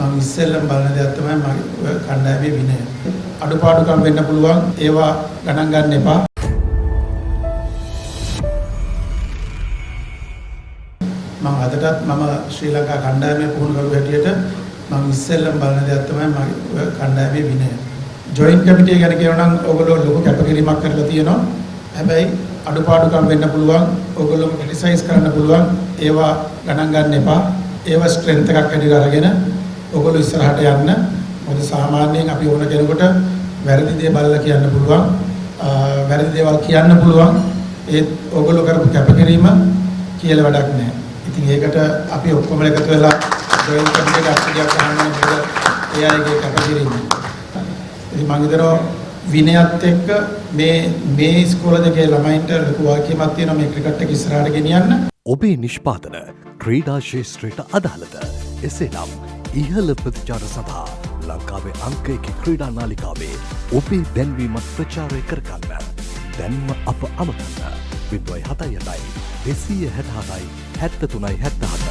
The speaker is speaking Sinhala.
මම ඉස්සෙල්ලම බලන දේ තමයි මගේ කණ්ඩායමේ විනය. අඩුපාඩුකම් වෙන්න පුළුවන් ඒවා ගණන් ගන්න එපා. මම අදටත් මම ශ්‍රී ලංකා කණ්ඩායමේ පුහුණු කරු හැටියට මම ඉස්සෙල්ලම බලන දේ තමයි මගේ කණ්ඩායමේ විනය. ජොයින්ට් කමිටිය ගැන කියනවා නම් ඕගොල්ලෝ ලොකු කැපකිරීමක් කරලා තියෙනවා. හැබැයි අඩුපාඩුකම් වෙන්න පුළුවන්. ඕගොල්ලෝ ක්‍රිටිසයිස් කරන්න පුළුවන්. ඒවා ගණන් ගන්න එපා. ඒවා ස්ට්‍රෙන්ත් එකක් හැටියට අරගෙන ඕගොල්ලෝ ඉස්සරහට යන්න. මොකද සාමාන්‍යයෙන් අපි ඕන කෙනෙකුට වැරදි දේ බලලා කියන්න පුළුවන්. වැරදි දේවල් කියන්න පුළුවන්. ඒත් ඕගොල්ලෝ කරපු කැපකිරීම කියලා වැඩක් නැහැ. ඉතින් ඒකට අපි ඔක්කොම එකතු වෙලා ජොයින්ට් කමිටියට අත්දැකීම් ගන්න ඕනේ. ඒ අයගේ කැපකිරීම. ඉතින් මම හිතනවා විනයත් එක්ක මේ ඉස්කෝල දෙකේ ළමයින්ට ලොකු වාක්‍යයක් තියෙනවා මේ ක්‍රිකට් එක ඉස්සරහට ගෙනියන්න. ඔබේ නිෂ්පාදන ක්‍රීඩා ශේෂ්ත්‍රයට අදාළද? එසේනම් ඉහළ ප්‍රතිචාර සඳහා ලංකාවේ අංක 1 ක්‍රීඩා නාලිකාවේ ඔබේ දැන්වීමක් ප්‍රචාරය කරගන්න. දැන්ම අප අමතන්න 07 267 73 78